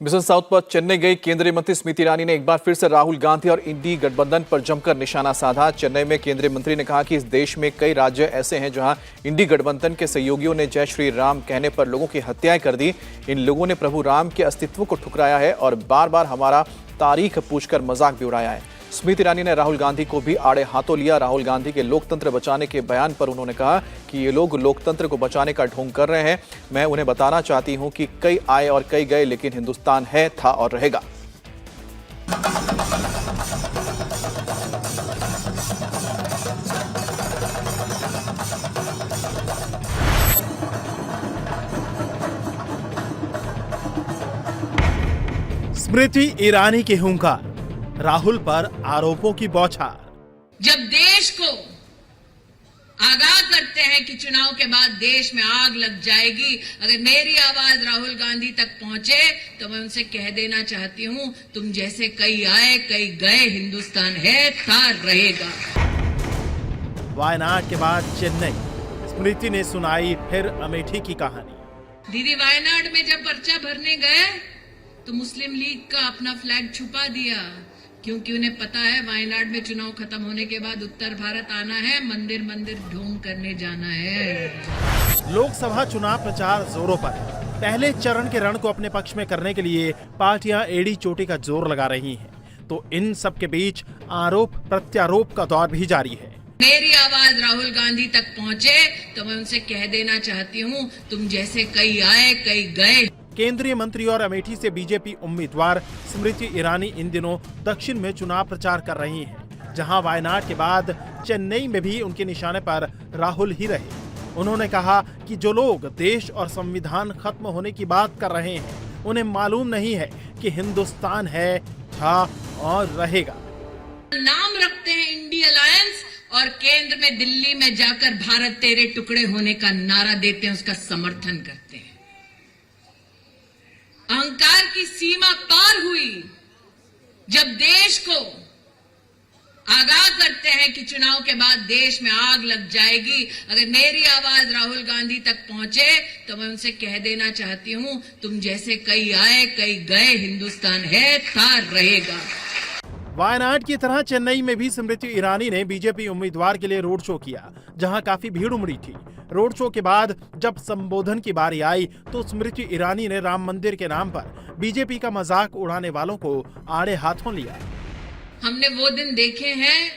Mission south पर चेन्नई गई केंद्रीय मंत्री स्मृति ईरानी ने एक बार फिर से राहुल गांधी और इंडी गठबंधन पर जमकर निशाना साधा। चेन्नई में केंद्रीय मंत्री ने कहा कि इस देश में कई राज्य ऐसे हैं जहां इंडी गठबंधन के सहयोगियों ने जय श्री राम कहने पर लोगों की हत्याएं कर दी। इन लोगों ने प्रभु राम के अस्तित्व को ठुकराया है और बार बार हमारा तारीख पूछकर मजाक भी उड़ाया है। स्मृति ईरानी ने राहुल गांधी को भी आड़े हाथों लिया। राहुल गांधी के लोकतंत्र बचाने के बयान पर उन्होंने कहा कि ये लोग लोकतंत्र को बचाने का ढोंग कर रहे हैं। मैं उन्हें बताना चाहती हूं कि कई आए और कई गए, लेकिन हिंदुस्तान है, था और रहेगा। स्मृति ईरानी के हुंकार, राहुल पर आरोपों की बौछार। जब देश को आगाह करते हैं कि चुनाव के बाद देश में आग लग जाएगी, अगर मेरी आवाज राहुल गांधी तक पहुंचे तो मैं उनसे कह देना चाहती हूं, तुम जैसे कई आए कई गए, हिंदुस्तान है, था, रहेगा। वायनाड के बाद चेन्नई, स्मृति ने सुनाई फिर अमेठी की कहानी। दीदी, वायनाड में जब पर्चा भरने गए तो मुस्लिम लीग का अपना फ्लैग छुपा दिया, क्योंकि उन्हें पता है वायनाड में चुनाव खत्म होने के बाद उत्तर भारत आना है, मंदिर मंदिर ढोंग करने जाना है। लोकसभा चुनाव प्रचार जोरों पर। पहले चरण के रण को अपने पक्ष में करने के लिए पार्टियां एड़ी चोटी का जोर लगा रही हैं, तो इन सब के बीच आरोप प्रत्यारोप का दौर भी जारी है। मेरी आवाज राहुल गांधी तक पहुंचे तो मैं उनसे कह देना चाहती हूं, तुम जैसे कई आए कई गए। केंद्रीय मंत्री और अमेठी से बीजेपी उम्मीदवार स्मृति ईरानी इन दिनों दक्षिण में चुनाव प्रचार कर रही हैं, जहां वायनाड के बाद चेन्नई में भी उनके निशाने पर राहुल ही रहे। उन्होंने कहा कि जो लोग देश और संविधान खत्म होने की बात कर रहे हैं, उन्हें मालूम नहीं है कि हिंदुस्तान है, था और रहेगा। नाम रखते हैं इंडी अलायंस और केंद्र में दिल्ली में जाकर भारत तेरे टुकड़े होने का नारा देते हैं, उसका समर्थन करते हैं। अहंकार की सीमा पार हुई जब देश को आगाह करते हैं कि चुनाव के बाद देश में आग लग जाएगी, अगर मेरी आवाज राहुल गांधी तक पहुंचे तो मैं उनसे कह देना चाहती हूं, तुम जैसे कई आए कई गए, हिंदुस्तान है, था, रहेगा। वायनाड की तरह चेन्नई में भी स्मृति ईरानी ने बीजेपी उम्मीदवार के लिए रोड शो किया, जहां काफी भीड़ उमड़ी थी। रोड शो के बाद जब संबोधन की बारी आई तो स्मृति ईरानी ने राम मंदिर के नाम पर बीजेपी का मजाक उड़ाने वालों को आड़े हाथों लिया। हमने वो दिन देखे हैं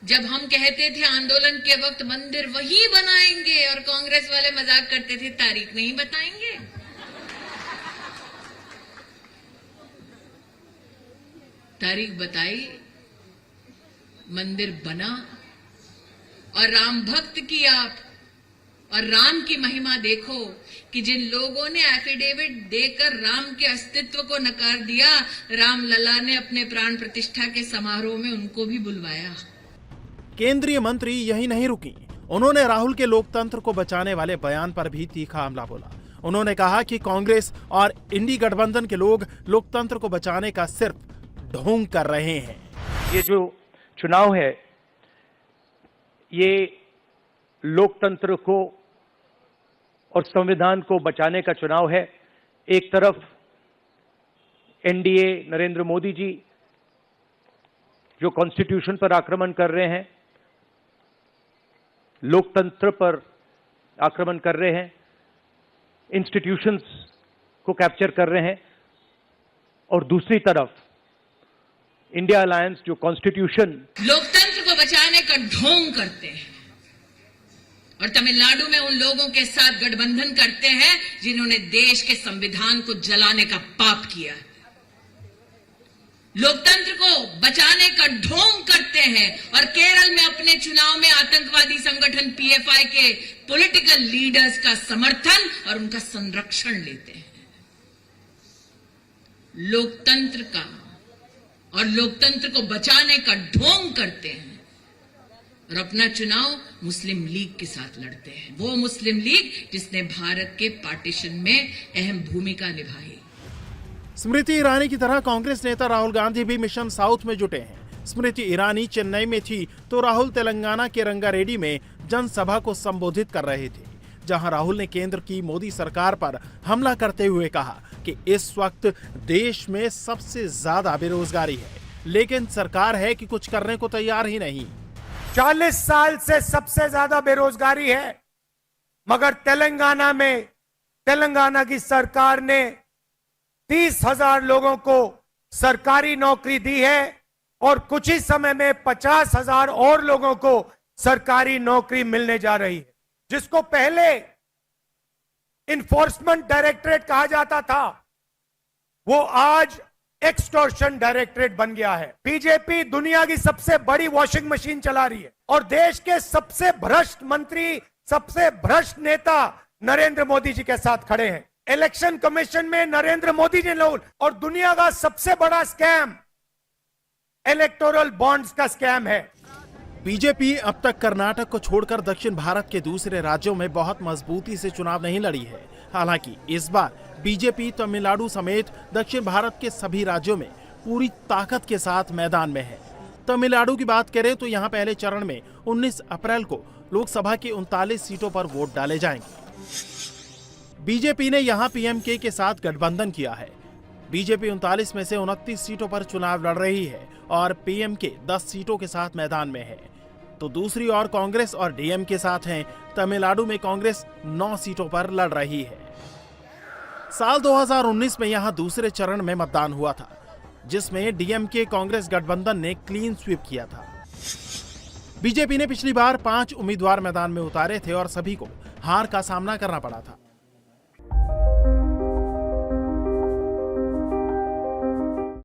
जब हम कहते थे आंदोलन के वक्त मंदिर वही बनाएंगे और कांग्रेस वाले मजाक करते थे तारीख नहीं बताएंगे। तारीख बताई, मंदिर बना और राम भक्त की आप और राम की महिमा देखो कि जिन लोगों ने एफिडेविट देकर राम के अस्तित्व को नकार दिया, राम लला ने अपने प्राण प्रतिष्ठा के समारोह में उनको भी बुलवाया। केंद्रीय मंत्री यही नहीं रुकी, उन्होंने राहुल के लोकतंत्र को बचाने वाले बयान पर भी तीखा हमला बोला। उन्होंने कहा कि कांग्रेस और इंडी गठबंधन के लोग लोकतंत्र को बचाने का सिर्फ ढोंग कर रहे हैं। ये जो चुनाव है, ये लोकतंत्र को और संविधान को बचाने का चुनाव है। एक तरफ एनडीए नरेंद्र मोदी जी जो कॉन्स्टिट्यूशन पर आक्रमण कर रहे हैं, लोकतंत्र पर आक्रमण कर रहे हैं, इंस्टीट्यूशंस को कैप्चर कर रहे हैं, और दूसरी तरफ इंडिया अलायंस जो कॉन्स्टिट्यूशन लोकतंत्र को बचाने का ढोंग करते हैं और तमिलनाडु में उन लोगों के साथ गठबंधन करते हैं जिन्होंने देश के संविधान को जलाने का पाप किया। लोकतंत्र को बचाने का ढोंग करते हैं और केरल में अपने चुनाव में आतंकवादी संगठन पीएफआई के पॉलिटिकल लीडर्स का समर्थन और उनका संरक्षण लेते हैं। लोकतंत्र का और लोकतंत्र को बचाने का ढोंग करते हैं और अपना चुनाव मुस्लिम लीग के साथ लड़ते हैं। वो मुस्लिम लीग जिसने भारत के पार्टीशन में अहम भूमिका निभाई। स्मृति ईरानी की तरह कांग्रेस नेता राहुल गांधी भी मिशन साउथ में जुटे हैं। स्मृति ईरानी चेन्नई में थी तो राहुल तेलंगाना के रंगारेड्डी में जनसभा को संबोधित कर रहे थे, जहां राहुल ने केंद्र की मोदी सरकार पर हमला करते हुए कहा कि इस वक्त देश में सबसे ज्यादा बेरोजगारी है, लेकिन सरकार है कि कुछ करने को तैयार ही नहीं। 40 साल से सबसे ज्यादा बेरोजगारी है, मगर तेलंगाना में तेलंगाना की सरकार ने 30,000 लोगों को सरकारी नौकरी दी है और कुछ ही समय में 50,000 और लोगों को सरकारी नौकरी मिलने जा रही है। जिसको पहले इन्फोर्समेंट डायरेक्टरेट कहा जाता था, वो आज एक्सटॉर्शन डायरेक्टरेट बन गया है। बीजेपी दुनिया की सबसे बड़ी वॉशिंग मशीन चला रही है और देश के सबसे भ्रष्ट मंत्री, सबसे भ्रष्ट नेता नरेंद्र मोदी जी के साथ खड़े हैं। इलेक्शन कमीशन में नरेंद्र मोदी जी लोग, और दुनिया का सबसे बड़ा स्कैम इलेक्टोरल बॉन्ड्स का स्कैम है। बीजेपी अब तक कर्नाटक को छोड़कर दक्षिण भारत के दूसरे राज्यों में बहुत मजबूती से चुनाव नहीं लड़ी है। हालांकि इस बार बीजेपी तमिलनाडु समेत दक्षिण भारत के सभी राज्यों में पूरी ताकत के साथ मैदान में है। तमिलनाडु की बात करें तो यहां पहले चरण में 19 अप्रैल को लोकसभा की 39 सीटों पर वोट डाले जाएंगे। बीजेपी ने यहां पीएमके के साथ गठबंधन किया है। बीजेपी 39 में से 29 सीटों पर चुनाव लड़ रही है और पीएमके 10 सीटों के साथ मैदान में है, तो दूसरी ओर कांग्रेस और डीएम के साथ हैं। तमिलनाडु में कांग्रेस 9 सीटों पर लड़ रही है। साल 2019 में यहां दूसरे चरण में मतदान हुआ था, जिसमें डीएमके कांग्रेस गठबंधन ने क्लीन स्वीप किया था। बीजेपी ने पिछली बार 5 उम्मीदवार मैदान में उतारे थे और सभी को हार का सामना करना पड़ा था।